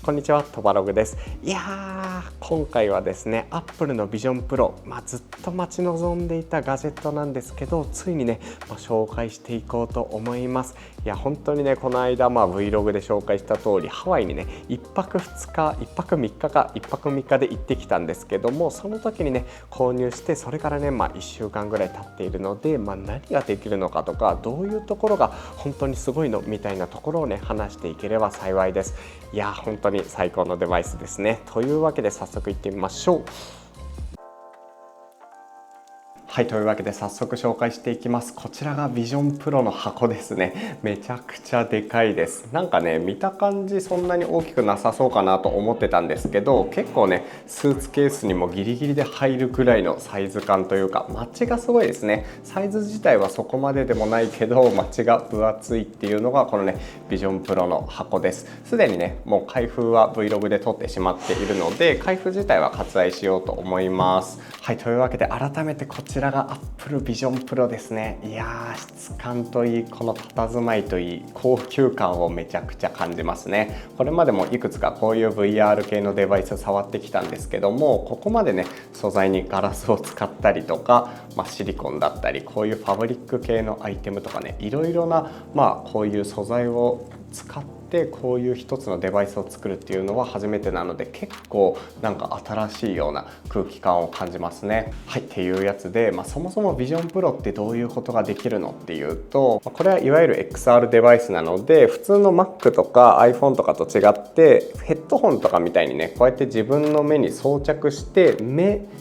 こんにちは、トバログです。今回はですね、Apple の Vision Pro、ずっと待ち望んでいたガジェットなんですけど、ついにね、紹介していこうと思います。本当にね、この間Vlog で紹介した通り、ハワイにね、1泊2日、1泊3日か、1泊3日で行ってきたんですけども、その時にね、購入して、それからね、1週間ぐらい経っているので、何ができるのかとか、どういうところが本当にすごいのみたいなところをね、話していければ幸いです。本当に最高のデバイスですね。というわけで早速いってみましょう。というわけで早速紹介していきます。こちらが Vision Pro の箱ですね。めちゃくちゃでかいです。なんかね、見た感じそんなに大きくなさそうかなと思ってたんですけど、結構ね、スーツケースにもギリギリで入るくらいのサイズ感というか、マッチがすごいですね。サイズ自体はそこまででもないけど、マッチが分厚いっていうのがこのね、Vision Pro の箱です。すでにね、もう開封は Vlog で撮ってしまっているので、開封自体は割愛しようと思います。というわけで改めてこちらが Apple Vision Pro ですね。質感といい、この佇まいといい、高級感をめちゃくちゃ感じますね。これまでもいくつかこういう VR 系のデバイス触ってきたんですけども、ここまでね、素材にガラスを使ったりとか、シリコンだったり、こういうファブリック系のアイテムとかね、いろいろなこういう素材を使ってこういう一つのデバイスを作るっていうのは初めてなので、結構なんか新しいような空気感を感じますね。っていうやつで、そもそも Vision Pro ってどういうことができるのっていうと、これはいわゆる XR デバイスなので、普通の Mac とか iPhone とかと違ってヘッドホンとかみたいにね、こうやって自分の目に装着して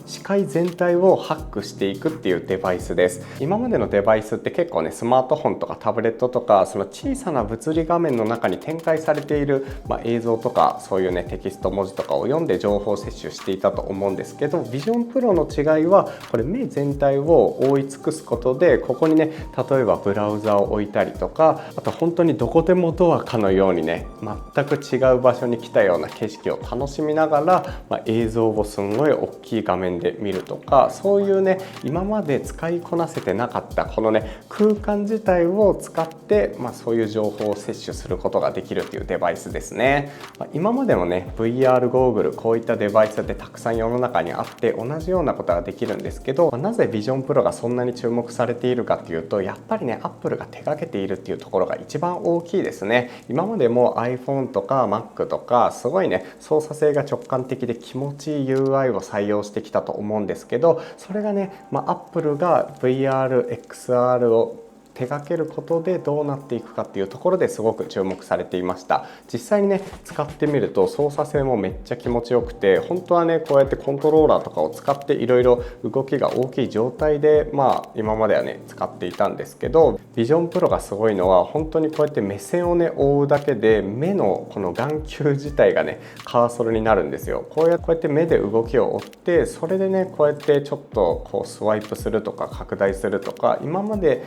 視界全体をハックしていくっていうデバイスです。今までのデバイスって結構ね、スマートフォンとかタブレットとか、その小さな物理画面の中に展開されている、映像とかそういうね、テキスト文字とかを読んで情報摂取していたと思うんですけど、Vision Pro の違いはこれ目全体を覆い尽くすことで、ここにね、例えばブラウザを置いたりとか、あと本当にどこでもドアかのようにね、全く違う場所に来たような景色を楽しみながら、映像をすんごい大きい画面で見るとか、そういうね、今まで使いこなせてなかったこのね、空間自体を使って、そういう情報を摂取することができるっていうデバイスですね。今までもね、 VR ゴーグル、こういったデバイスってたくさん世の中にあって同じようなことができるんですけど、なぜ Vision Pro がそんなに注目されているかっていうと、やっぱりね、 Apple が手掛けているっていうところが一番大きいですね。今までも iPhone とか Mac とかすごいね、操作性が直感的で気持ちいい UI を採用してきたと思うんですけど、それがね、Apple が VR、XR を手掛けることでどうなっていくかっていうところですごく注目されていました。実際にね、使ってみると操作性もめっちゃ気持ちよくて、本当はね、こうやってコントローラーとかを使っていろいろ動きが大きい状態で今まではね、使っていたんですけど、Vision Pro がすごいのは本当にこうやって目線をね、覆うだけで目のこの眼球自体がね、カーソルになるんですよ。こうやって目で動きを追って、それでね、こうやってちょっとこうスワイプするとか拡大するとか、今まで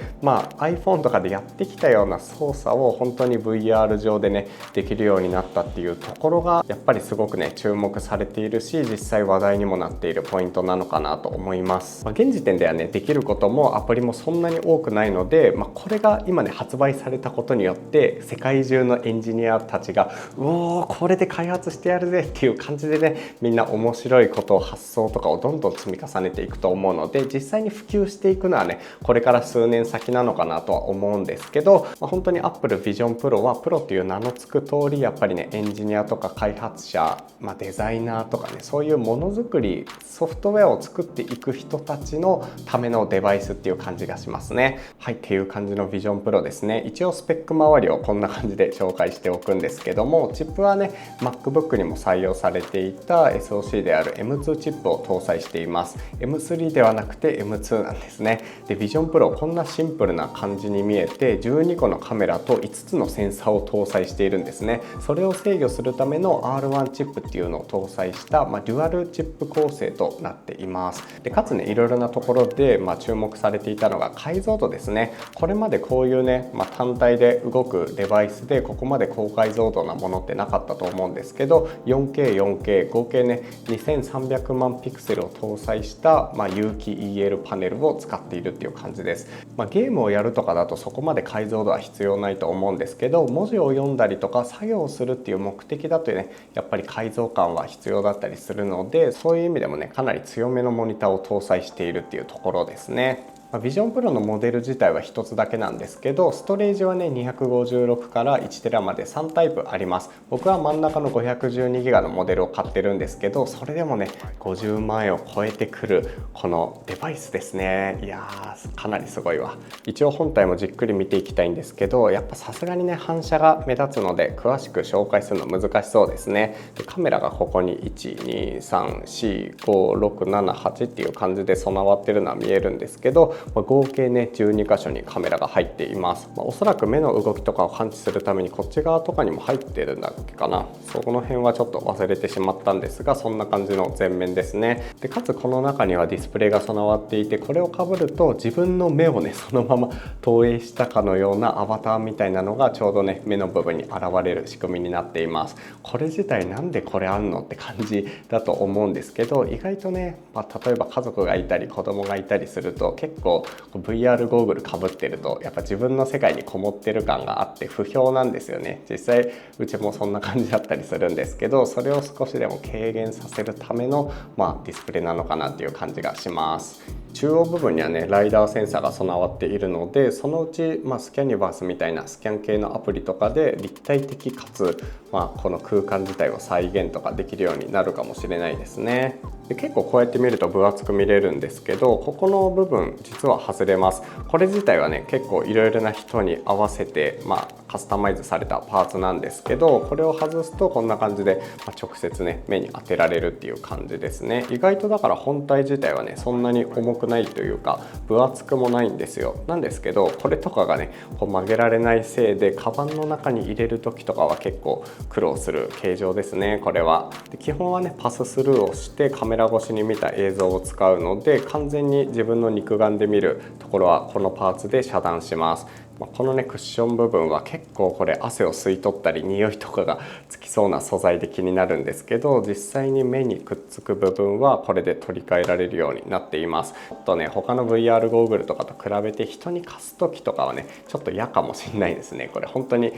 iPhone とかでやってきたような操作を本当に VR 上でね、できるようになったっていうところがやっぱりすごくね、注目されているし、実際話題にもなっているポイントなのかなと思います。現時点ではね、できることもアプリもそんなに多くないので、これが今ね、発売されたことによって世界中のエンジニアたちがこれで開発してやるぜっていう感じでね、みんな面白いことを、発想とかをどんどん積み重ねていくと思うので、実際に普及していくのはね、これから数年先なのかなとは思うんですけど、本当に Apple Vision Pro はプロっていう名の付く通り、やっぱりね、エンジニアとか開発者、デザイナーとかね、そういうものづくり、ソフトウェアを作っていく人たちのためのデバイスっていう感じがしますね。っていう感じの Vision Pro ですね。一応スペック周りをこんな感じで紹介しておくんですけども、チップはね、 MacBook にも採用されていた SoC である M2 チップを搭載しています。 M3 ではなくて M2 なんですね。で Vision Pro、 こんなシンプルな感じに見えて、12個のカメラと5つのセンサーを搭載しているんですね。それを制御するための R1 チップっていうのを搭載した、デュアルチップ構成となっています。でかつね、いろいろなところで、注目されていたのが解像度ですね。これまでこういうね、単体で動くデバイスでここまで高解像度なものってなかったと思うんですけど、 4K、4K 合計ね、2300万ピクセルを搭載した、有機 EL パネルを使っているっていう感じです。ゲームをやるるとかだとそこまで解像度は必要ないと思うんですけど、文字を読んだりとか作業をするっていう目的だとね、やっぱり解像感は必要だったりするので、そういう意味でもねかなり強めのモニターを搭載しているっていうところですね。ビジョンプロのモデル自体は1つだけなんですけど、ストレージはね256から1テラまで3タイプあります。僕は真ん中の 512GB のモデルを買ってるんですけど、それでもね50万円を超えてくるこのデバイスですね。いやーかなりすごいわ。一応本体もじっくり見ていきたいんですけど、やっぱさすがにね反射が目立つので詳しく紹介するの難しそうですね。でカメラがここに1234567っていう感じで備わってるのは見えるんですけど、合計ね12箇所にカメラが入っています。おそらく目の動きとかを感知するためにこっち側とかにも入ってるんだっけかな、そこの辺はちょっと忘れてしまったんですが、そんな感じの前面ですね。でかつこの中にはディスプレイが備わっていて、これをかぶると自分の目をねそのまま投影したかのようなアバターみたいなのがちょうどね目の部分に現れる仕組みになっています。これ自体なんでこれあんのって感じだと思うんですけど、意外とね、例えば家族がいたり子供がいたりすると結構VR ゴーグルかぶってるとやっぱ自分の世界にこもってる感があって不評なんですよね。実際うちもそんな感じだったりするんですけど、それを少しでも軽減させるための、ディスプレイなのかなっていう感じがします。中央部分にはねライダーセンサーが備わっているので、そのうち、スキャニバースみたいなスキャン系のアプリとかで立体的かつ、この空間自体を再現とかできるようになるかもしれないですね。で結構こうやって見ると分厚く見れるんですけど、ここの部分実は外れます。これ自体はね結構いろいろな人に合わせて、カスタマイズされたパーツなんですけど、これを外すとこんな感じで、直接ね目に当てられるっていう感じですね。意外とだから本体自体はねそんなに重くないというか分厚くもないんですよ。なんですけどこれとかがねこう曲げられないせいでカバンの中に入れる時とかは結構苦労する形状ですね。これはで基本はねパススルーをしてカメラ越しに見た映像を使うので、完全に自分の肉眼で見るところはこのパーツで遮断します。このねクッション部分は結構これ汗を吸い取ったり匂いとかがつきそうな素材で気になるんですけど、実際に目にくっつく部分はこれで取り替えられるようになっています。ちょっとね他の VR ゴーグルとかと比べて人に貸す時とかはねちょっと嫌かもしれないですね。これ本当に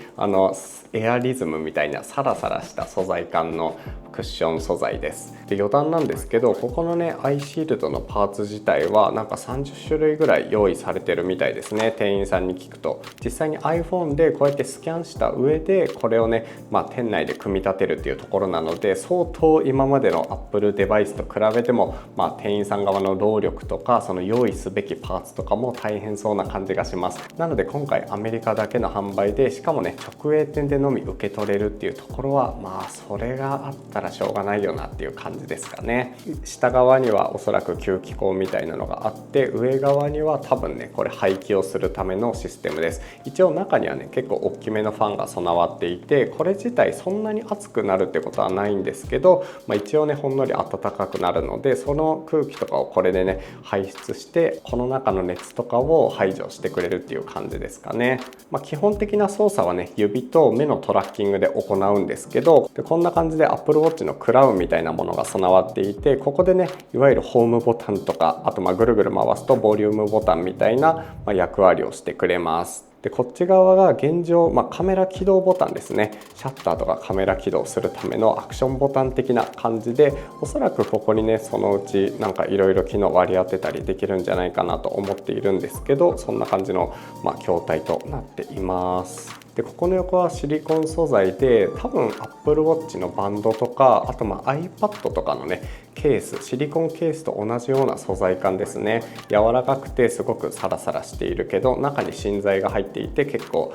エアリズムみたいなサラサラした素材感のクッション素材です。で余談なんですけど、ここのねアイシールドのパーツ自体はなんか30種類ぐらい用意されてるみたいですね。店員さんに聞くと実際に iPhone でこうやってスキャンした上でこれをね、店内で組み立てるっていうところなので、相当今までの Apple デバイスと比べても、店員さん側の労力とかその用意すべきパーツとかも大変そうな感じがします。なので今回アメリカだけの販売で、しかもね直営店でのみ受け取れるっていうところはそれがあったらしょうがないよなっていう感じですかね。下側にはおそらく吸気口みたいなのがあって、上側には多分ねこれ排気をするためのシステムです。一応中にはね結構大きめのファンが備わっていて、これ自体そんなに熱くなるってことはないんですけど、一応ねほんのり暖かくなるので、その空気とかをこれでね排出してこの中の熱とかを排除してくれるっていう感じですかね。基本的な操作はね指と目のトラッキングで行うんですけど、こんな感じで Apple Watch のクラウンみたいなものが備わっていて、ここでねいわゆるホームボタンとか、あとぐるぐる回すとボリュームボタンみたいな役割をしてくれます。でこっち側が現状、カメラ起動ボタンですね。シャッターとかカメラ起動するためのアクションボタン的な感じで、おそらくここにねそのうちなんかいろいろ機能割り当てたりできるんじゃないかなと思っているんですけど、そんな感じの、筐体となっています。でここの横はシリコン素材で、多分 Apple Watch のバンドとか、あとiPad とかのねケース、シリコンケースと同じような素材感ですね。柔らかくてすごくサラサラしているけど、中に芯材が入っていて結構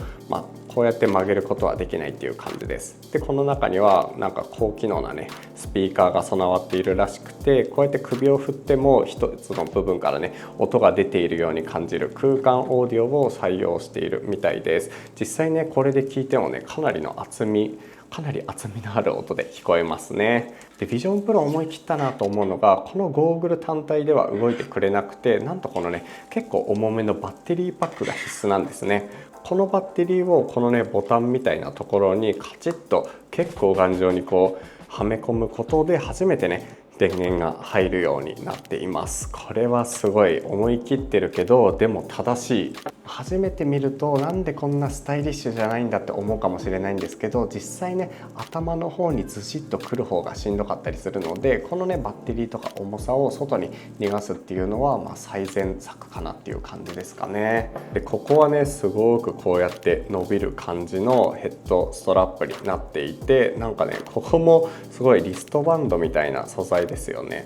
こうやって曲げることはできないっていう感じです。でこの中にはなんか高機能なねスピーカーが備わっているらしくて、こうやって首を振っても一つの部分からね音が出ているように感じる空間オーディオを採用しているみたいです。実際ねこれで聞いてもねかなり厚みのある音で聞こえますね。でビジョンプロ思い切ったなと思うのが、このゴーグル単体では動いてくれなくて、なんとこのね結構重めのバッテリーパックが必須なんですね。このバッテリーをこのねボタンみたいなところにカチッと結構頑丈にこうはめ込むことで初めてね電源が入るようになっています。これはすごい思い切ってるけど、でも正しい。初めて見るとなんでこんなスタイリッシュじゃないんだって思うかもしれないんですけど、実際ね頭の方にずしっとくる方がしんどかったりするので、このねバッテリーとか重さを外に逃がすっていうのは最善策かなっていう感じですかね。でここはねすごくこうやって伸びる感じのヘッドストラップになっていて、なんかねここもすごいリストバンドみたいな素材ですよね。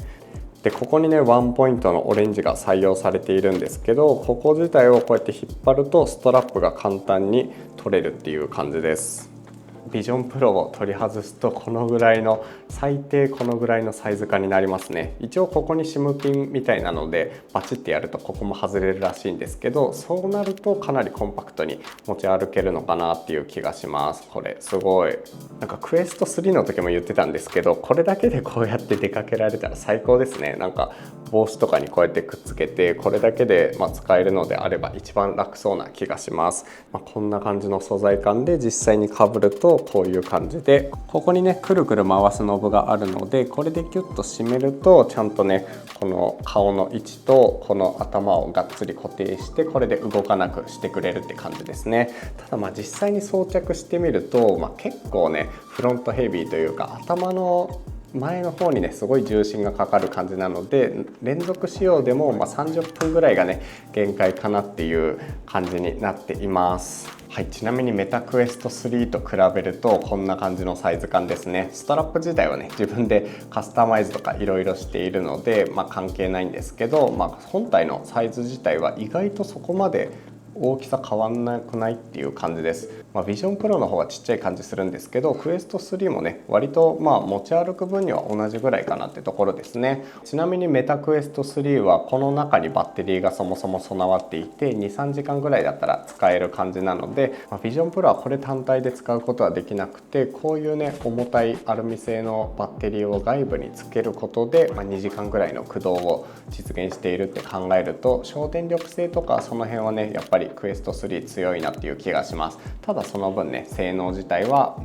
でここにねワンポイントのオレンジが採用されているんですけど、ここ自体をこうやって引っ張るとストラップが簡単に取れるっていう感じです。ビジョンプロを取り外すとこのぐらいの、最低このぐらいのサイズ感になりますね。一応ここにシムピンみたいなのでバチッてやるとここも外れるらしいんですけど、そうなるとかなりコンパクトに持ち歩けるのかなっていう気がします。これすごいなんかクエスト3の時も言ってたんですけど、これだけでこうやって出かけられたら最高ですね。なんか帽子とかにこうやってくっつけてこれだけで使えるのであれば一番楽そうな気がします。こんな感じの素材感で実際にかぶるとこういう感じで、ここにねくるくる回すノブがあるので、これでキュッと締めるとちゃんとねこの顔の位置とこの頭をがっつり固定して、これで動かなくしてくれるって感じですね。ただ実際に装着してみると、結構ねフロントヘビーというか頭の前の方にねすごい重心がかかる感じなので、連続使用でも30分ぐらいがね限界かなっていう感じになっています。はい、ちなみにメタクエスト3と比べるとこんな感じのサイズ感ですね。ストラップ自体はね自分でカスタマイズとかいろいろしているので、関係ないんですけど、本体のサイズ自体は意外とそこまで大きさ変わんなくないっていう感じです。ビジョンプロの方がちっちゃい感じするんですけど、クエスト3もね割と持ち歩く分には同じぐらいかなってところですね。ちなみにメタクエスト3はこの中にバッテリーがそもそも備わっていて 2,3 時間ぐらいだったら使える感じなので、ビジョンプロはこれ単体で使うことはできなくて、こういうね重たいアルミ製のバッテリーを外部につけることで、2時間ぐらいの駆動を実現しているって考えると、省電力性とかその辺はねやっぱりクエスト3強いなっていう気がします。ただその分ね性能自体は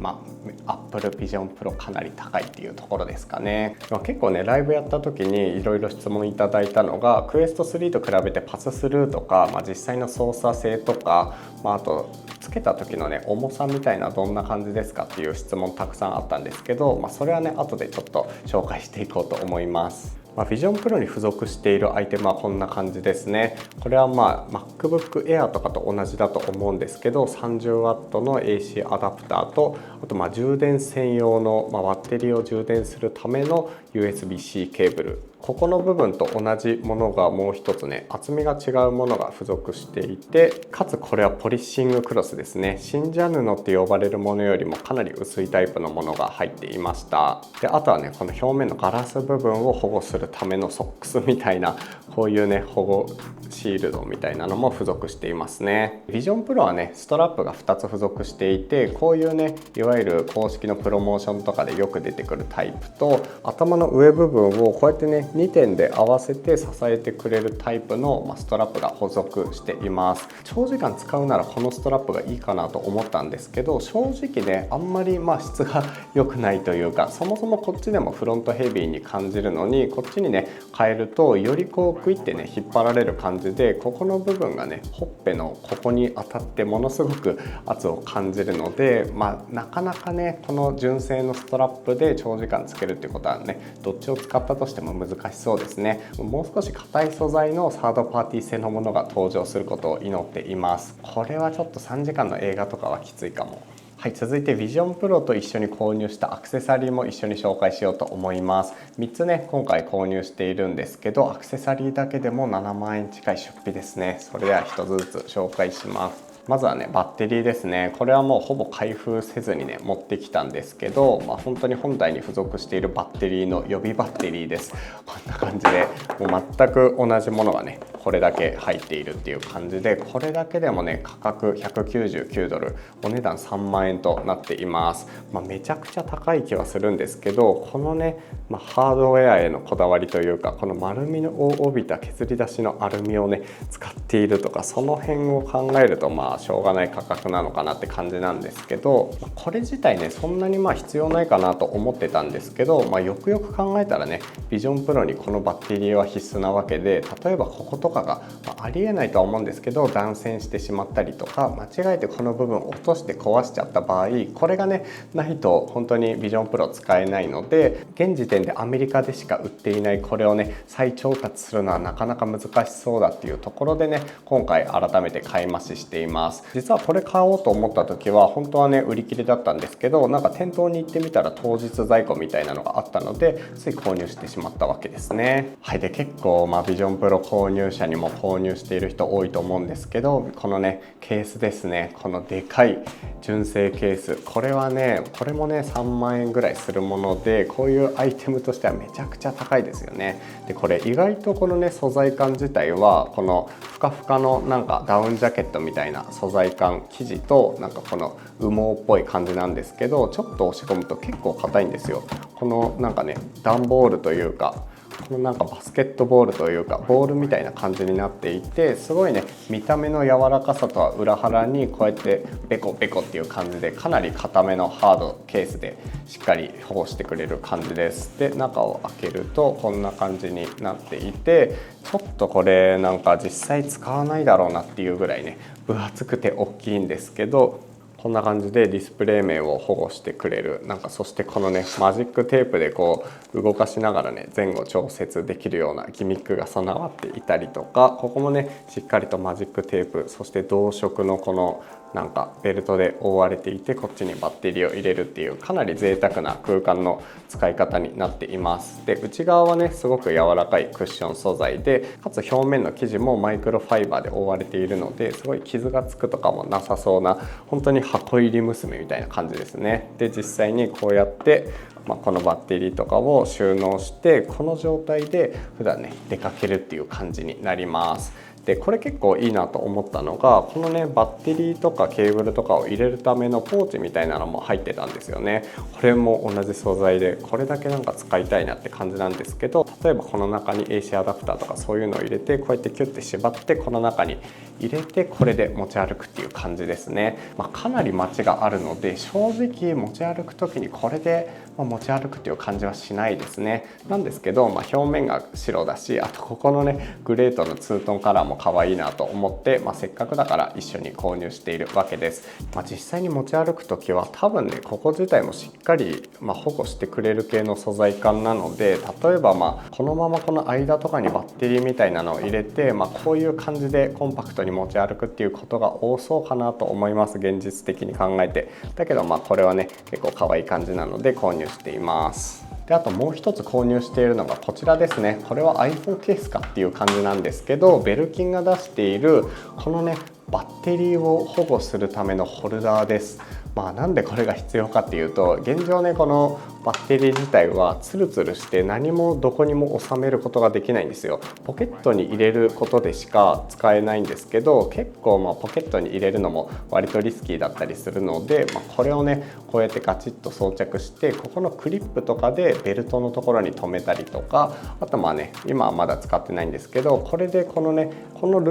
Apple Vision Pro かなり高いっていうところですかね。結構ねライブやった時にいろいろ質問いただいたのが、クエスト3と比べてパススルーとか、実際の操作性とか、あとつけた時のね重さみたいなどんな感じですかっていう質問たくさんあったんですけど、それはね後でちょっと紹介していこうと思います。ビジョンプロに付属しているアイテムはこんな感じですね。これはMacBook Air とかと同じだと思うんですけど、30W の AC アダプターと、あと充電専用の、バッテリーを充電するための USB-C ケーブル、ここの部分と同じものがもう一つね厚みが違うものが付属していて、かつこれはポリッシングクロスですね。信者布って呼ばれるものよりもかなり薄いタイプのものが入っていました。であとはねこの表面のガラス部分を保護するためのソックスみたいな、こういうね保護シールドみたいなのも付属していますね。ビジョンプロはねストラップが2つ付属していて、こういうねいわゆる公式のプロモーションとかでよく出てくるタイプと、頭の上部分をこうやってね2点で合わせて支えてくれるタイプのストラップが付属しています。長時間使うならこのストラップがいいかなと思ったんですけど、正直ねあんまり質が良くないというか、そもそもこっちでもフロントヘビーに感じるのに、こっちにね変えるとよりこうクイってね引っ張られる感じで、ここの部分がねほっぺのここに当たってものすごく圧を感じるので、なかなかねこの純正のストラップで長時間つけるってことはね、どっちを使ったとしても難しそうですね。もう少し硬い素材のサードパーティー製のものが登場することを祈っています。これはちょっと3時間の映画とかはきついかも。はい、続いてビジョンプロと一緒に購入したアクセサリーも一緒に紹介しようと思います。3つね今回購入しているんですけど、アクセサリーだけでも7万円近い出費ですね。それでは1つずつ紹介します。まずはねバッテリーですね。これはもうほぼ開封せずにね持ってきたんですけど、本当に本体に付属しているバッテリーの予備バッテリーです。こんな感じで、もう全く同じものがねこれだけ入っているっていう感じで、これだけでもね価格199ドル、お値段3万円となっています。めちゃくちゃ高い気はするんですけど、このね、ハードウェアへのこだわりというか、この丸みを帯びた削り出しのアルミをね使っているとか、その辺を考えるとしょうがない価格なのかなって感じなんですけど、これ自体ねそんなに必要ないかなと思ってたんですけど、よくよく考えたらね、ビジョンプロにこのバッテリーは必須なわけで、例えばこことかが、ありえないとは思うんですけど断線してしまったりとか、間違えてこの部分を落として壊しちゃった場合、これがねないと本当にビジョンプロ使えないので、現時点でアメリカでしか売っていないこれをね再調達するのはなかなか難しそうだっていうところでね、今回改めて買い増ししています。実はこれ買おうと思った時は本当はね売り切れだったんですけど、なんか店頭に行ってみたら当日在庫みたいなのがあったので、つい購入してしまったわけですね。はい、で結構ビジョンプロ購入者にも購入している人多いと思うんですけど、このねケースですね、このでかい純正ケース、これはね、これもね3万円ぐらいするもので、こういうアイテムとしてはめちゃくちゃ高いですよね。でこれ意外とこのね素材感自体は、このふかふかのなんかダウンジャケットみたいな素材感、生地となんかこの羽毛っぽい感じなんですけど、ちょっと押し込むと結構硬いんですよ。このなんかね段ボールというか、このなんかバスケットボールというかボールみたいな感じになっていて、すごいね見た目の柔らかさとは裏腹にこうやってベコベコっていう感じで、かなり硬めのハードケースでしっかり保護してくれる感じです。で中を開けるとこんな感じになっていて、ちょっとこれなんか実際使わないだろうなっていうぐらいね分厚くて大きいんですけど、こんな感じでディスプレイ面を保護してくれる、なんかそしてこのねマジックテープでこう動かしながらね前後調節できるようなギミックが備わっていたりとか、ここもねしっかりとマジックテープ、そして同色のこのなんかベルトで覆われていて、こっちにバッテリーを入れるっていうかなり贅沢な空間の使い方になっています。で内側はねすごく柔らかいクッション素材で、かつ表面の生地もマイクロファイバーで覆われているので、すごい傷がつくとかもなさそうな、本当に箱入り娘みたいな感じですね。で実際にこうやってこのバッテリーとかを収納して、この状態で普段ね出かけるっていう感じになります。でこれ結構いいなと思ったのが、このねバッテリーとかケーブルとかを入れるためのポーチみたいなのも入ってたんですよね。これも同じ素材で、これだけなんか使いたいなって感じなんですけど、例えばこの中に AC アダプターとかそういうのを入れて、こうやってキュッて縛ってこの中に入れて、これで持ち歩くっていう感じですね。かなり街があるので、正直持ち歩く時にこれで持ち歩くっていう感じはしないですね。なんですけど、表面が白だし、あとここのねグレートのツートンカラーも可愛いなと思って、せっかくだから一緒に購入しているわけです。実際に持ち歩く時は多分ねここ自体もしっかり保護してくれる系の素材感なので、例えばこのままこの間とかにバッテリーみたいなのを入れて、こういう感じでコンパクトに持ち歩くっていうことが多そうかなと思います、現実的に考えて。だけどこれはね結構可愛い感じなので購入しています。であともう一つ購入しているのがこちらですね。これは iPhone ケースかっていう感じなんですけど、ベルキンが出しているこのねバッテリーを保護するためのホルダーです。なんでこれが必要かっていうと、現状ねこのバッテリー自体はツルツルして何もどこにも収めることができないんですよ。ポケットに入れることでしか使えないんですけど、結構ポケットに入れるのも割とリスキーだったりするので、これをねこうやってガチッと装着して、ここのクリップとかでベルトのところに留めたりとか、あと今はまだ使ってないんですけど、これでこのル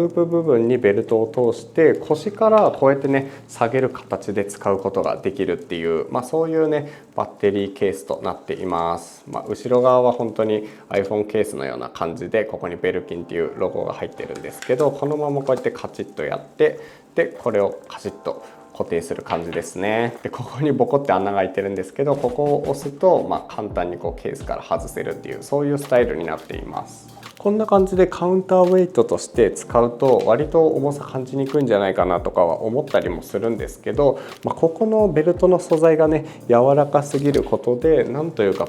ープ部分にベルトを通して腰からこうやってね下げる形で使うことができるっていう、そういうねバッテリーケースとなっています。後ろ側は本当に iPhone ケースのような感じで、ここにベルキンっていうロゴが入ってるんですけど、このままこうやってカチッとやって、でこれをカチッと固定する感じですね。でここにボコって穴が開いてるんですけど、ここを押すと簡単にケースから外せるっていう、そういうスタイルになっています。こんな感じでカウンターウェイトとして使うと割と重さ感じにくいんじゃないかなとかは思ったりもするんですけど、ここのベルトの素材がね柔らかすぎることで、なんというか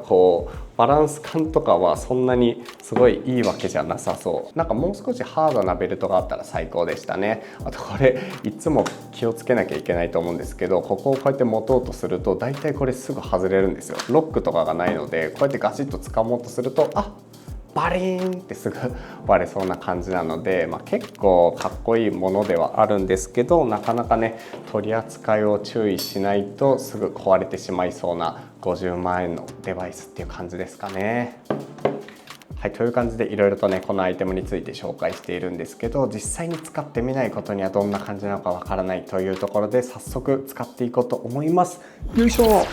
バランス感とかはそんなにすごいいいわけじゃなさそう。なんかもう少しハードなベルトがあったら最高でしたね。あとこれいつも気をつけなきゃいけないと思うんですけど、ここをこうやって持とうとすると大体これすぐ外れるんですよ。ロックとかがないので、こうやってガチッと掴もうとするとバリーンってすぐ割れそうな感じなので、結構かっこいいものではあるんですけど、なかなかね取り扱いを注意しないとすぐ壊れてしまいそうな50万円のデバイスっていう感じですかね。はい、という感じでいろいろとねこのアイテムについて紹介しているんですけど、実際に使ってみないことにはどんな感じなのかわからないというところで、早速使っていこうと思います。よいしょ。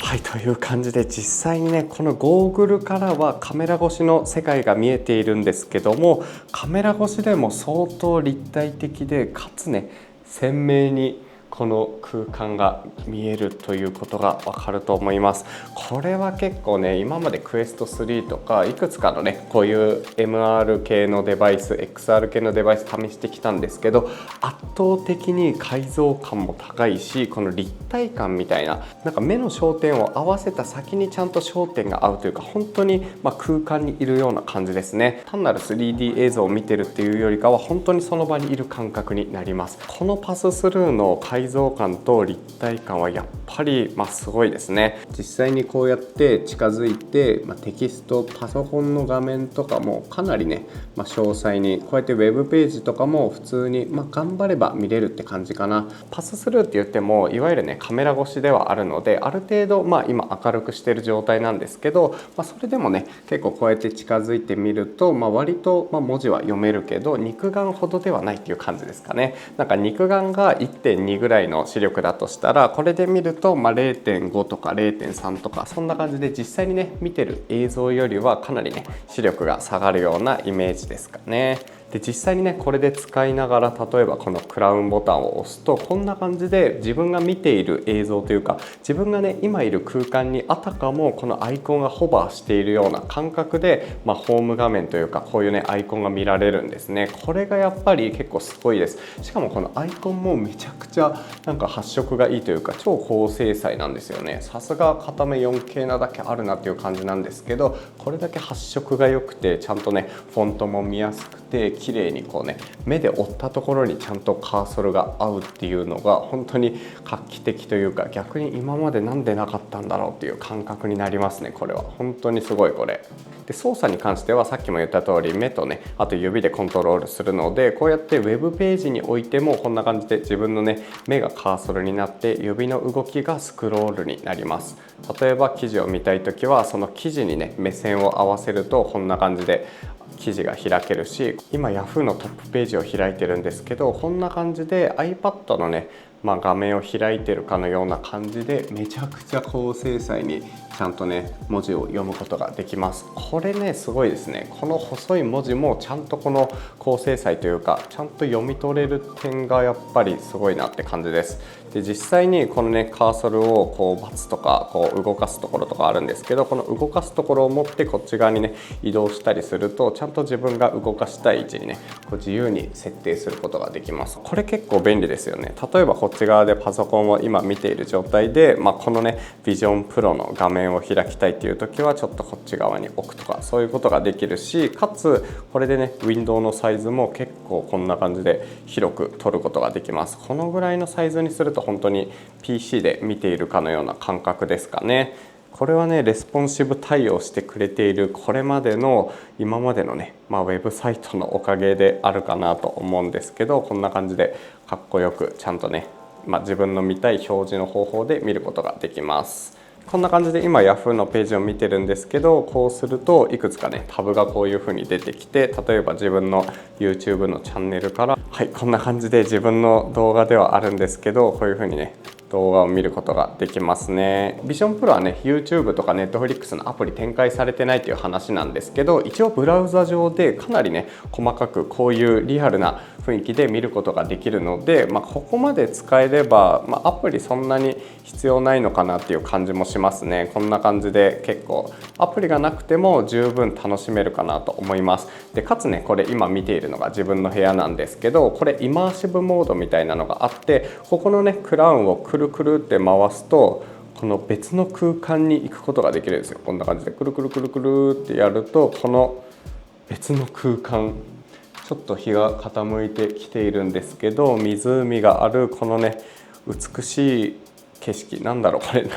はい、という感じで実際にねこのゴーグルからはカメラ越しの世界が見えているんですけども、カメラ越しでも相当立体的で、かつね鮮明にこの空間が見えるということがわかると思います。これは結構ね今までクエスト3とかいくつかのねこういう MR 系のデバイス XR 系のデバイス試してきたんですけど、圧倒的に解像感も高いし、この立体感みたいな、なんか目の焦点を合わせた先にちゃんと焦点が合うというか、本当に空間にいるような感じですね。単なる 3D 映像を見てるっていうよりかは本当にその場にいる感覚になります。このパススルーの解像感と立体感はやっぱりすごいですね。実際にこうやって近づいて、テキストパソコンの画面とかもかなりね、詳細にこうやってウェブページとかも普通に、頑張れば見れるって感じかな。パススルーって言ってもいわゆるねカメラ越しではあるので、ある程度今明るくしてる状態なんですけど、それでもね結構こうやって近づいてみると、割と文字は読めるけど肉眼ほどではないっていう感じですかね。なんか肉眼が 1.2 ぐらいの視力だとしたら、これで見ると0.5 とか 0.3 とかそんな感じで、実際にね見てる映像よりはかなりね視力が下がるようなイメージですかね。で実際にねこれで使いながら、例えばこのクラウンボタンを押すとこんな感じで自分が見ている映像というか、自分がね今いる空間にあたかもこのアイコンがホバーしているような感覚で、ホーム画面というかこういうねアイコンが見られるんですね。これがやっぱり結構すごいです。しかもこのアイコンもめちゃくちゃなんか発色がいいというか超高精細なんですよね。さすが片目 4K なだけあるなっていう感じなんですけど、これだけ発色が良くてちゃんとねフォントも見やすくて綺麗にこうね目で追ったところにちゃんとカーソルが合うっていうのが本当に画期的というか、逆に今までなんでなかったんだろうっていう感覚になりますね。これは本当にすごい。これで操作に関してはさっきも言った通り目とねあと指でコントロールするので、こうやってウェブページにおいてもこんな感じで自分のね目がカーソルになって指の動きがスクロールになります。例えば記事を見たいときはその記事にね目線を合わせるとこんな感じで記事が開けるし、今 Yahoo のトップページを開いてるんですけど、こんな感じで iPad のね画面を開いてるかのような感じでめちゃくちゃ高精細にちゃんとね文字を読むことができます。これねすごいですね。この細い文字もちゃんとこの高精細というかちゃんと読み取れる点がやっぱりすごいなって感じです。で実際にこのねカーソルをこうバツとかこう動かすところとかあるんですけど、この動かすところを持ってこっち側にね移動したりするとちゃんと自分が動かしたい位置にねこう自由に設定することができます。これ結構便利ですよね。例えばこっち側でパソコンを今見ている状態で、このねビジョンプロの画面を開きたいっていう時はちょっとこっち側に置くとかそういうことができるし、かつこれでねウィンドウのサイズも結構こんな感じで広く取ることができます。このぐらいのサイズにすると本当に PC で見ているかのような感覚ですかね。これはねレスポンシブ対応してくれているこれまでの今までのね、ウェブサイトのおかげであるかなと思うんですけど、こんな感じでかっこよくちゃんとね、自分の見たい表示の方法で見ることができます。こんな感じで今 Yahoo のページを見てるんですけど、こうするといくつかねタブがこういう風に出てきて、例えば自分の YouTube のチャンネルからこんな感じで自分の動画ではあるんですけど、こういう風にね動画を見ることができますね。ビジョンプロはね YouTube とか Netflix のアプリ展開されてないという話なんですけど、一応ブラウザ上でかなりね細かくこういうリアルな雰囲気で見ることができるので、ここまで使えれば、アプリそんなに必要ないのかなっていう感じもしますね。こんな感じで結構アプリがなくても十分楽しめるかなと思います。でかつねこれ今見ているのが自分の部屋なんですけど、これイマーシブモードみたいなのがあって、ここのねクラウンをくるくるって回すとこの別の空間に行くことができるんですよ。こんな感じでくるくるくるくるってやると、この別の空間、ちょっと日が傾いてきているんですけど、湖があるこのね美しい景色なんだろうこれ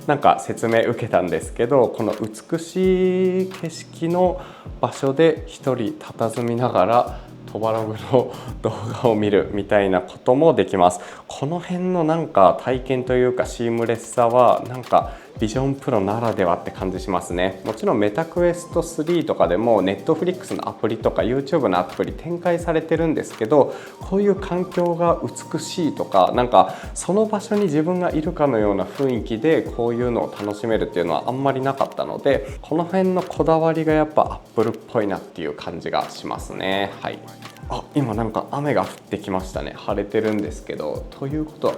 なんか説明受けたんですけど、この美しい景色の場所で一人佇みながらトバログの動画を見るみたいなこともできます。この辺のなんか体験というかシームレスさはなんかビジョンプロならではって感じしますね。もちろんメタクエスト3とかでも Netflix のアプリとか YouTube のアプリ展開されてるんですけど、こういう環境が美しいとか、なんかその場所に自分がいるかのような雰囲気でこういうのを楽しめるっていうのはあんまりなかったので、この辺のこだわりがやっぱ Apple っぽいなっていう感じがしますね。はい。今なんか雨が降ってきましたね。晴れてるんですけど、ということは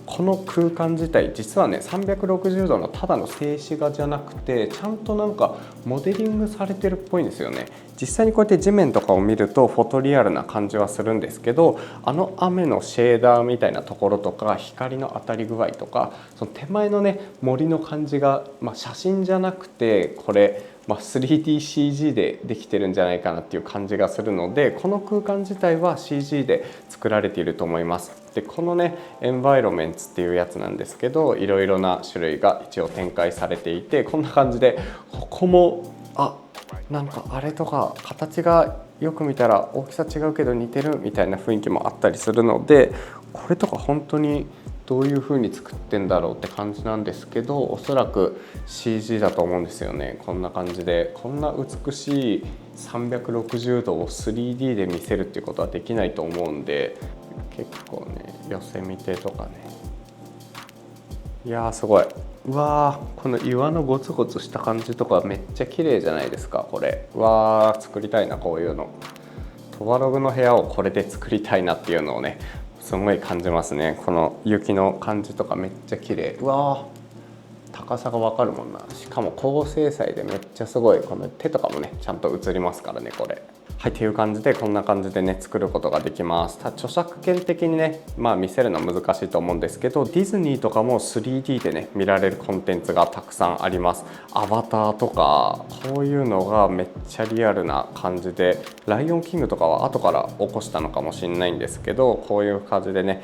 この空間自体実はね360度のただの静止画じゃなくて、ちゃんとなんかモデリングされてるっぽいんですよね。実際にこうやって地面とかを見るとフォトリアルな感じはするんですけど、雨のシェーダーみたいなところとか光の当たり具合とか、その手前のね森の感じが、写真じゃなくてこれ3DCG でできてるんじゃないかなっていう感じがするので、この空間自体は CG で作られていると思います。でこのねエンバイロメンツっていうやつなんですけど、いろいろな種類が一応展開されていて、こんな感じでここもなんかあれとか形がよく見たら大きさ違うけど似てるみたいな雰囲気もあったりするので、これとか本当にどういう風に作ってんだろうって感じなんですけど、おそらく CG だと思うんですよね。こんな感じでこんな美しい360度を 3D で見せるっていうことはできないと思うんで、結構ね寄せ見てとかね、いやーすごい。うわー、この岩のゴツゴツした感じとかめっちゃ綺麗じゃないですかこれ。うわー、作りたいなこういうの。トバログの部屋をこれで作りたいなっていうのをねすごい感じますね。この雪の感じとかめっちゃ綺麗。うわー、高さがわかるもんな。しかも高精細でめっちゃすごい。この手とかもねちゃんと映りますからねこれ。はい、っていう感じでこんな感じでね作ることができます。著作権的にね見せるのは難しいと思うんですけど、ディズニーとかも 3D でね見られるコンテンツがたくさんあります。アバターとかこういうのがめっちゃリアルな感じで、ライオンキングとかは後から起こしたのかもしれないんですけど、こういう感じでね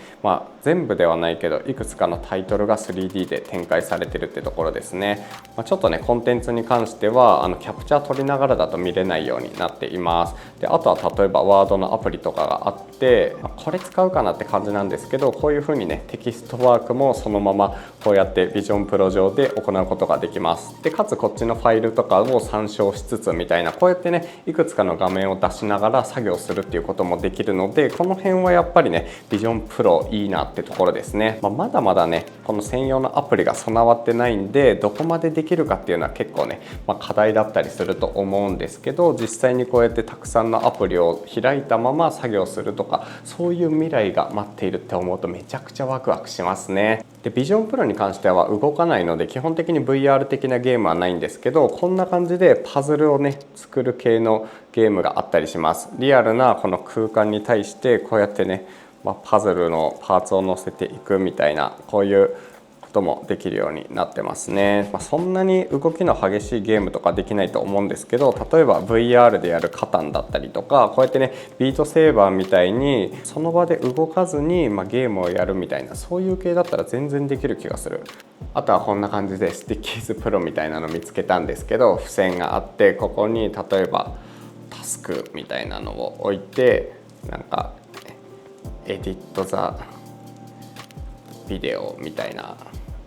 全部ではないけどいくつかのタイトルが 3D で展開されてるってところですね。ちょっとねコンテンツに関してはキャプチャー取りながらだと見れないようになっています。であとは例えばワードのアプリとかがあって、これ使うかなって感じなんですけど、こういう風にねテキストワークもそのままこうやってビジョンプロ上で行うことができます。でかつこっちのファイルとかを参照しつつみたいな、こうやってねいくつかの画面を出しながら作業するっていうこともできるので、この辺はやっぱりねビジョンプロいいなってところですね。まだまだねこの専用のアプリが備わってないんで、どこまでできるかっていうのは結構ね、課題だったりすると思うんですけど、実際にこうやってたくさんのアプリを開いたまま作業するとか、そういう未来が待っているって思うとめちゃくちゃワクワクしますね。でビジョンプロに関しては動かないので基本的に VR 的なゲームはないんですけど、こんな感じでパズルをね作る系のゲームがあったりします。リアルなこの空間に対してこうやってね、パズルのパーツを乗せていくみたいな、こういうこともできるようになってますね。そんなに動きの激しいゲームとかできないと思うんですけど、例えば VR でやるカタンだったりとか、こうやってねビートセーバーみたいにその場で動かずに、ゲームをやるみたいな、そういう系だったら全然できる気がする。あとはこんな感じでスティッキーズプロみたいなの見つけたんですけど、付箋があって、ここに例えばタスクみたいなのを置いて、なんかエディットザビデオみたいな、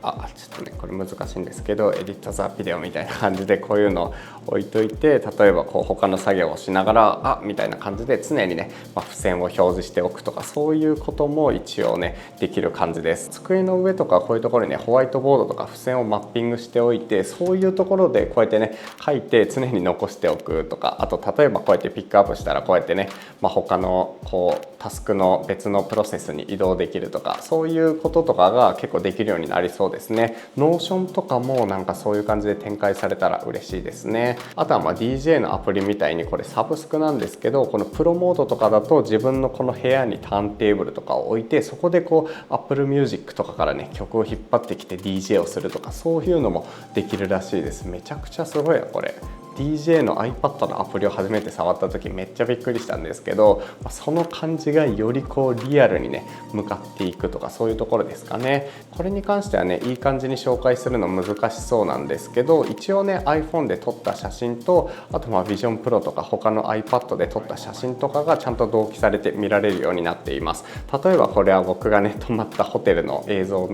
ちょっとねこれ難しいんですけど、エディットザビデオみたいな感じでこういうのを置いといて、例えばこう他の作業をしながらみたいな感じで常にね、付箋を表示しておくとか、そういうことも一応ねできる感じです。机の上とかこういうところにねホワイトボードとか付箋をマッピングしておいて、そういうところでこうやってね書いて常に残しておくとか、あと例えばこうやってピックアップしたらこうやってね、他のこうタスクの別のプロセスに移動できるとか、そういうこととかが結構できるようになりそうですね。ノーションとかもなんかそういう感じで展開されたら嬉しいですね。あとはDJ のアプリみたいにこれサブスクなんですけど、このプロモードとかだと自分のこの部屋にターンテーブルとかを置いて、そこでこう Apple Music とかからね曲を引っ張ってきて DJ をするとか、そういうのもできるらしいです。めちゃくちゃすごいなこれ。DJ の iPad のアプリを初めて触った時めっちゃびっくりしたんですけど、その感じがよりこうリアルにね向かっていくとか、そういうところですかね。これに関してはねいい感じに紹介するの難しそうなんですけど、一応ね iPhone で撮った写真と、あとVision Pro とか他の iPad で撮った写真とかがちゃんと同期されて見られるようになっています。例えばこれは僕がね泊まったホテルの映像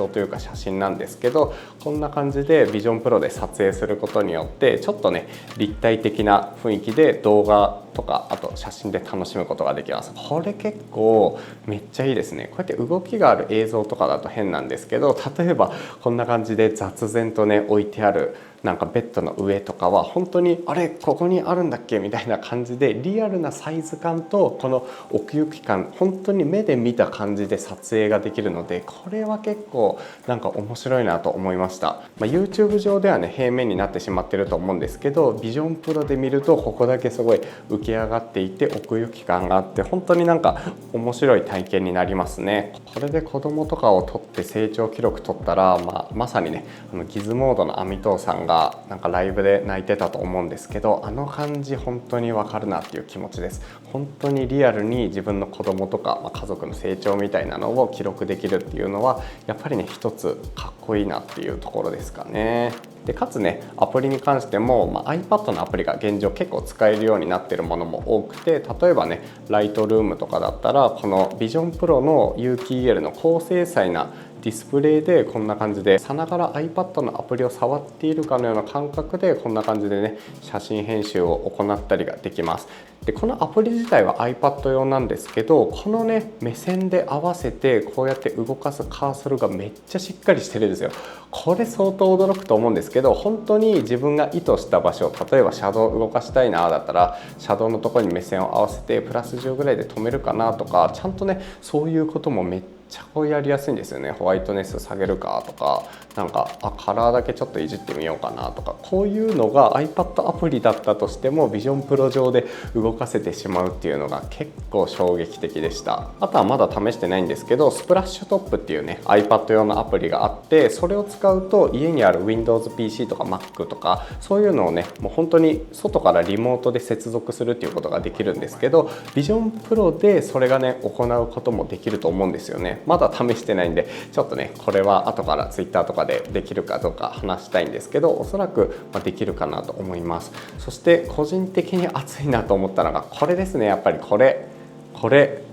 というか写真なんですけど、こんな感じでVision Pro で撮影することによってちょっとね立体的な雰囲気で動画とかあと写真で楽しむことができます。これ結構めっちゃいいですね。こうやって動きがある映像とかだと変なんですけど、例えばこんな感じで雑然とね置いてあるなんかベッドの上とかは本当にあれここにあるんだっけみたいな感じで、リアルなサイズ感とこの奥行き感、本当に目で見た感じで撮影ができるので、これは結構なんか面白いなと思いました。YouTube 上ではね平面になってしまってると思うんですけど、Vision Pro で見るとここだけすごい浮き上がっていて奥行き感があって、本当になんか面白い体験になりますね。これで子供とかを撮って成長記録撮ったら、まさにねギズモードのアミトーさんがなんかライブで泣いてたと思うんですけど、あの感じ本当にわかるなっていう気持ちです。本当にリアルに自分の子供とか、家族の成長みたいなのを記録できるっていうのはやっぱりね一つかっこいいなっていうところですかね。でかつねアプリに関しても、iPad のアプリが現状結構使えるようになっているものも多くて、例えばねライトルームとかだったらこの Vision Pro の有機 EL の高精細なディスプレイでこんな感じでさながら iPad のアプリを触っているかのような感覚でこんな感じでね写真編集を行ったりができます。でこのアプリ自体は iPad 用なんですけど、このね目線で合わせてこうやって動かすカーソルがめっちゃしっかりしてるんですよ。これ相当驚くと思うんですけど、本当に自分が意図した場所、例えば車道を動かしたいなだったら車道のところに目線を合わせてプラス10ぐらいで止めるかなとか、ちゃんとねそういうこともめっちゃやりやすいんですよね。ホワイトネス下げるかとか、なんかカラーだけちょっといじってみようかなとか、こういうのが iPad アプリだったとしても Vision Pro 上で動かせてしまうっていうのが結構衝撃的でした。あとはまだ試してないんですけど、スプラッシュトップっていうね iPad 用のアプリがあって、それを使うと家にある Windows PC とか Mac とかそういうのをねもう本当に外からリモートで接続するっていうことができるんですけど、Vision Pro でそれがね行うこともできると思うんですよね。まだ試してないんでちょっとねこれは後から Twitter とかでできるかどうか話したいんですけど、おそらくできるかなと思います。そして個人的に熱いなと思ったのがこれですね。やっぱりこれ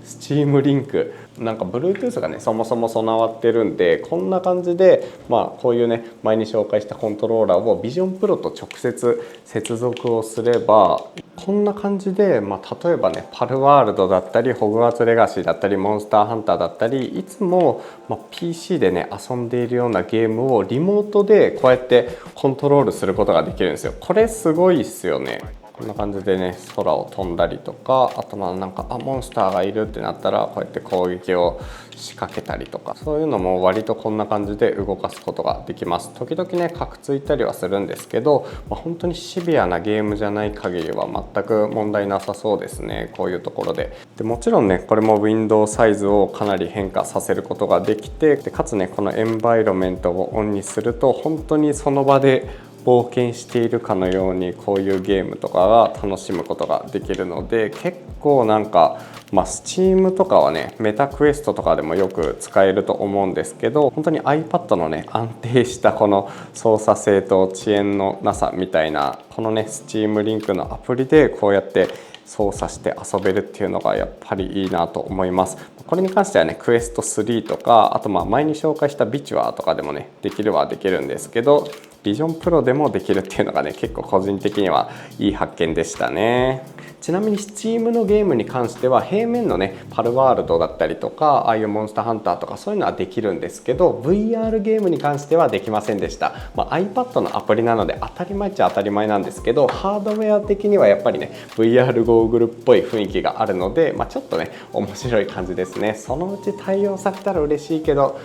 Steam リンクなんか Bluetooth がねそもそも備わってるんで、こんな感じでこういうね前に紹介したコントローラーを Vision Pro と直接接続をすればこんな感じで、例えばねパルワールドだったりホグワーツレガシーだったりモンスターハンターだったり、いつもPC でね遊んでいるようなゲームをリモートでこうやってコントロールすることができるんですよ。これすごいっすよね。こんな感じでね空を飛んだりとか、あとなんかモンスターがいるってなったらこうやって攻撃を仕掛けたりとか、そういうのも割とこんな感じで動かすことができます。時々ねカクついたりはするんですけど、本当にシビアなゲームじゃない限りは全く問題なさそうですね。こういうところでもちろんねこれもウィンドウサイズをかなり変化させることができて、かつねこのエンバイロメントをオンにすると本当にその場で冒険しているかのようにこういうゲームとかが楽しむことができるので、結構なんかSteam とかはねメタクエストとかでもよく使えると思うんですけど、本当に iPad のね安定したこの操作性と遅延のなさみたいなこのね Steam リンクのアプリでこうやって操作して遊べるっていうのがやっぱりいいなと思います。これに関してはねクエスト3とか、あと前に紹介したビチュアとかでもねできるんですけど、Vision Pro でもできるっていうのがね結構個人的にはいい発見でしたね。ちなみに Steam のゲームに関しては平面のねパルワールドだったりとか、ああいうモンスターハンターとかそういうのはできるんですけど、 VR ゲームに関してはできませんでした。iPad のアプリなので当たり前っちゃ当たり前なんですけど、ハードウェア的にはやっぱりね VR ゴーグルっぽい雰囲気があるので、ちょっとね面白い感じですね。そのうち対応されたら嬉しいけど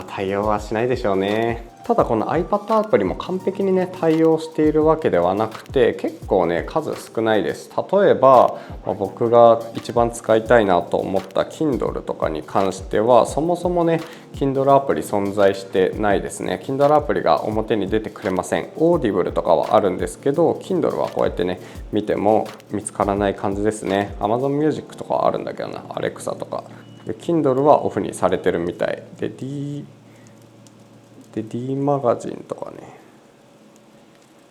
対応はしないでしょうね。ただこの iPad アプリも完璧にね対応しているわけではなくて、結構ね数少ないです。例えば、僕が一番使いたいなと思った Kindle とかに関してはそもそもね Kindle アプリ存在してないですね。 Kindle アプリが表に出てくれません。 Audible とかはあるんですけど Kindle はこうやってね見ても見つからない感じですね。 Amazon Music とかはあるんだけどな、 Alexa とかで Kindle はオフにされてるみたいで、D マガジンとかね、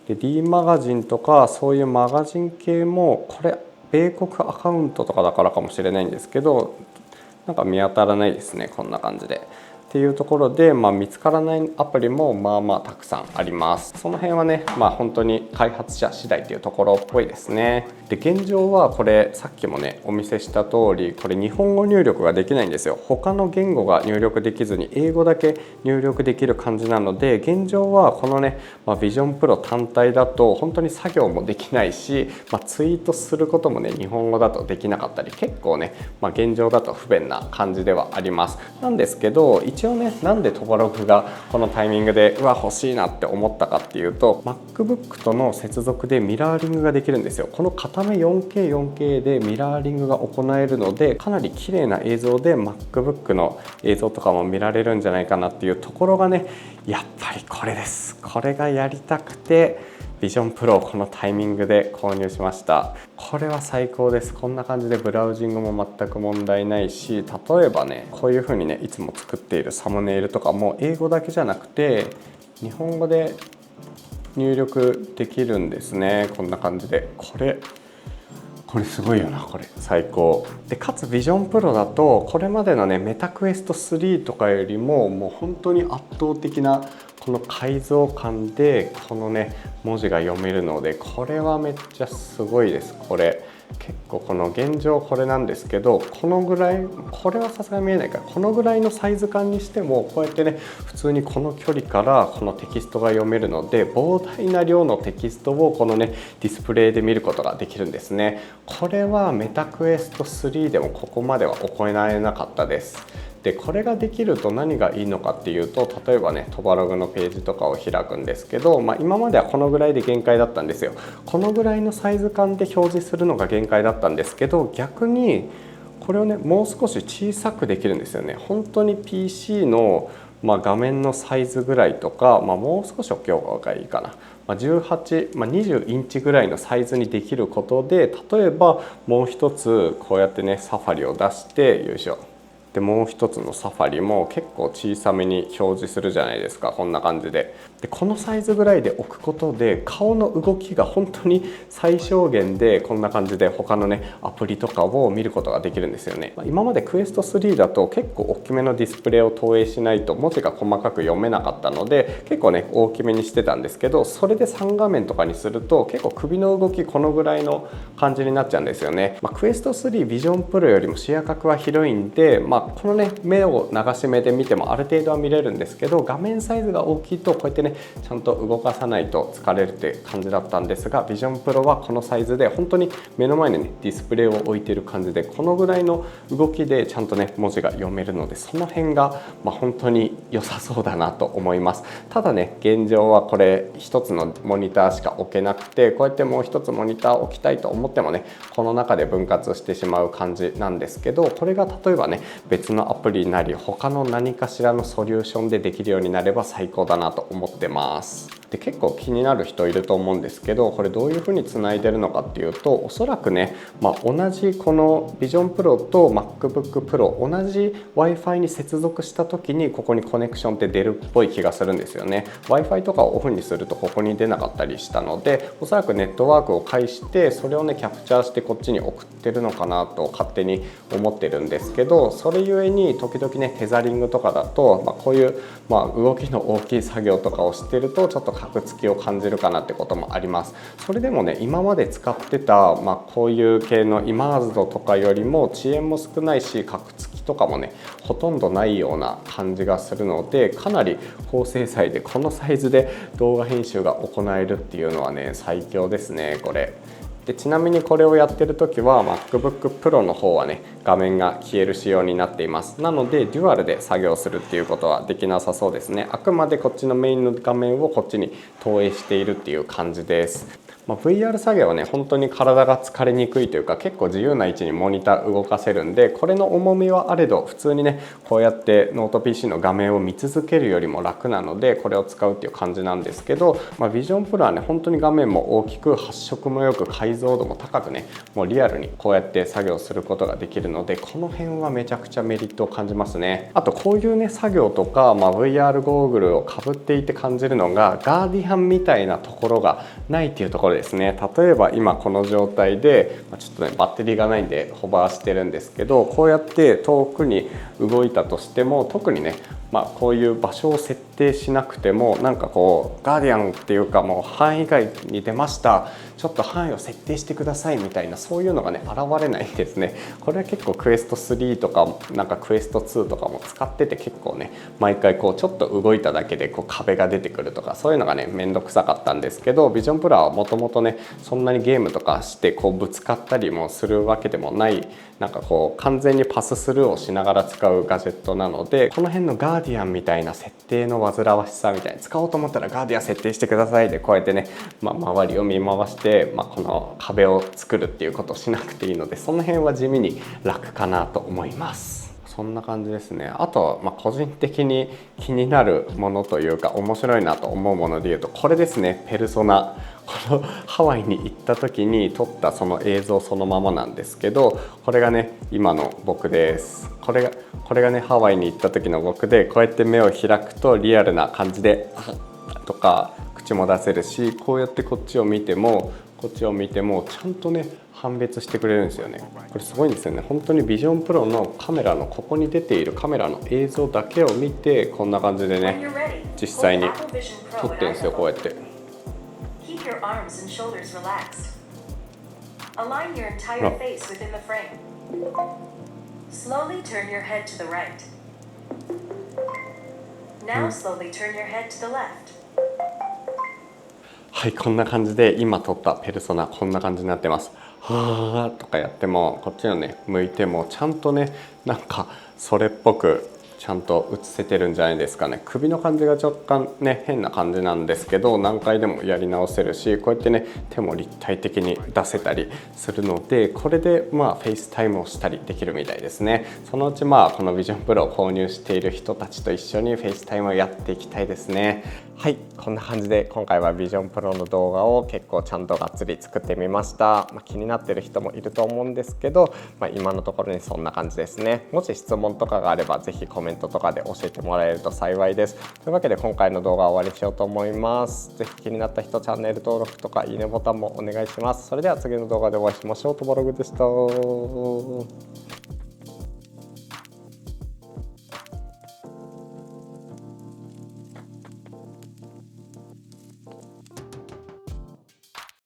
で D マガジンとかそういうマガジン系もこれ米国アカウントとかだからかもしれないんですけど、なんか見当たらないですね、こんな感じで。っていうところで、見つからないアプリもまあまあたくさんあります。その辺はね、本当に開発者次第っていうところっぽいですね。で現状はこれさっきもねお見せした通り、これ日本語入力ができないんですよ。他の言語が入力できずに英語だけ入力できる感じなので、現状はこのね、Vision Pro 単体だと本当に作業もできないし、ツイートすることもね日本語だとできなかったり、結構ね、現状だと不便な感じではあります。なんですけど一応ね、なんでトバログがこのタイミングで欲しいなって思ったかっていうと、 MacBook との接続でミラーリングができるんですよ。この片目 4K でミラーリングが行えるので、かなり綺麗な映像で MacBook の映像とかも見られるんじゃないかなっていうところがね、やっぱりこれです。これがやりたくてVision Pro をこのタイミングで購入しました。これは最高です。こんな感じでブラウジングも全く問題ないし、例えばねこういう風にねいつも作っているサムネイルとかも英語だけじゃなくて日本語で入力できるんですね。こんな感じでこれすごいよな、これ最高で、かつ Vision Pro だとこれまでのねメタクエスト3とかよりももう本当に圧倒的なこの解像感でこのね文字が読めるので、これはめっちゃすごいです。これ結構この現状これなんですけど、このぐらい、これはさすがに見えないから、このぐらいのサイズ感にしてもこうやってね普通にこの距離からこのテキストが読めるので、膨大な量のテキストをこのねディスプレイで見ることができるんですね。これはメタクエスト3でもここまでは行えなかったです。でこれができると何がいいのかっていうと、例えばねトバログのページとかを開くんですけど、今まではこのぐらいで限界だったんですよ。このぐらいのサイズ感で表示するのが限界だったんですけど、逆にこれをねもう少し小さくできるんですよね。本当に PC の画面のサイズぐらいとか、もう少し大きい方がいいかな、18、20インチぐらいのサイズにできることで、例えばもう一つこうやってねサファリを出して、よいしょでもう一つのサファリも結構小さめに表示するじゃないですか、こんな感じで。このサイズぐらいで置くことで顔の動きが本当に最小限でこんな感じで他のねアプリとかを見ることができるんですよね。今までクエスト3だと結構大きめのディスプレイを投影しないと文字が細かく読めなかったので、結構ね大きめにしてたんですけど、それで3画面とかにすると結構首の動きこのぐらいの感じになっちゃうんですよね。クエスト3 Vision Pro よりも視野角は広いんで、このね目を流し目で見てもある程度は見れるんですけど、画面サイズが大きいとこうやってねちゃんと動かさないと疲れるって感じだったんですが、Vision Pro はこのサイズで本当に目の前にねディスプレイを置いている感じで、このぐらいの動きでちゃんとね文字が読めるので、その辺が本当に良さそうだなと思います。ただね現状はこれ一つのモニターしか置けなくて、こうやってもう一つモニター置きたいと思ってもねこの中で分割してしまう感じなんですけど、これが例えばね別のアプリなり他の何かしらのソリューションでできるようになれば最高だなと思ってます。で結構気になる人いると思うんですけど、これどういうふうにつないでるのかっていうと、おそらくね、同じこの Vision Pro と MacBook Pro 同じ Wi-Fi に接続した時にここにコネクションって出るっぽい気がするんですよね。 Wi-Fi とかをオフにするとここに出なかったりしたので、おそらくネットワークを介してそれをねキャプチャーしてこっちに送ってるのかなと勝手に思ってるんですけど、それゆえに時々ねテザリングとかだと、こういう動きの大きい作業とかをしてるとちょっとカクつきを感じるかなってこともあります。それでもね今まで使ってた、こういう系のイマーズドとかよりも遅延も少ないし、カクつきとかもねほとんどないような感じがするので、かなり高精細でこのサイズで動画編集が行えるっていうのはね最強ですね。これでちなみにこれをやってる時は MacBook Pro の方はね画面が消える仕様になっています。なのでデュアルで作業するっていうことはできなさそうですね。あくまでこっちのメインの画面をこっちに投影しているっていう感じです。VR 作業はね本当に体が疲れにくいというか、結構自由な位置にモニター動かせるんで、これの重みはあれど普通にねこうやってノート PC の画面を見続けるよりも楽なので、これを使うっていう感じなんですけど、Vision Pro はね本当に画面も大きく、発色もよく、解像度も高くね、もうリアルにこうやって作業することができるので、この辺はめちゃくちゃメリットを感じますね。あとこういうね作業とか、VR ゴーグルをかぶっていて感じるのが、ガーディアンみたいなところがないっていうところですね。例えば今この状態でちょっとねバッテリーがないんでホバーしてるんですけど、こうやって遠くに動いたとしても特にねこういう場所を設定しなくても、なんかこうガーディアンっていうか、もう範囲外に出ました、ちょっと範囲を設定してくださいみたいな、そういうのがね現れないんですね。これは結構クエスト3とかなんかクエスト2とかも使ってて、結構ね毎回こうちょっと動いただけでこう壁が出てくるとか、そういうのがねめんどくさかったんですけど、ビジョンプラはもともとねそんなにゲームとかしてこうぶつかったりもするわけでもない、なんかこう完全にパススルーをしながら使うガジェットなので、この辺のガーディアンみたいな設定の煩わしさみたいに、使おうと思ったらガーディアン設定してくださいでこうやってね、周りを見回して、この壁を作るっていうことをしなくていいので、その辺は地味に楽かなと思います。そんな感じですね。あと、個人的に気になるものというか面白いなと思うものでいうと、これですね。ペルソナ。このハワイに行った時に撮ったその映像そのままなんですけど、これがね今の僕です。これがねハワイに行った時の僕で、こうやって目を開くとリアルな感じでとか口も出せるし、こうやってこっちを見てもちゃんとね判別してくれるんですよね。これすごいんですよね。本当にビジョンプロのカメラのここに出ているカメラの映像だけを見て、こんな感じでね実際に撮ってるんですよ。こうやってYour arms and shoulders relaxed. Align your entire face within the frame. Slowly turn your head to the right. Now slowly turn your head to the left. はい、こんな感じで今撮ったペルソナこんな感じになってます。はーとかやっても、こっちのね向いてもちゃんとねなんかそれっぽくちゃんと映せてるんじゃないですかね。首の感じが若干ね変な感じなんですけど、何回でもやり直せるし、こうやってね手も立体的に出せたりするので、これでフェイスタイムをしたりできるみたいですね。そのうちこのビジョンプロを購入している人たちと一緒にフェイスタイムをやっていきたいですね。はい、こんな感じで今回はビジョンプロの動画を結構ちゃんとがっつり作ってみました。気になってる人もいると思うんですけど、今のところにそんな感じですね。もし質問とかがあればぜひコメントとかで教えてもらえると幸いです。というわけで今回の動画は終わりにしようと思います。ぜひ気になった人チャンネル登録とかいいねボタンもお願いします。それでは次の動画でお会いしましょう。ともログでした。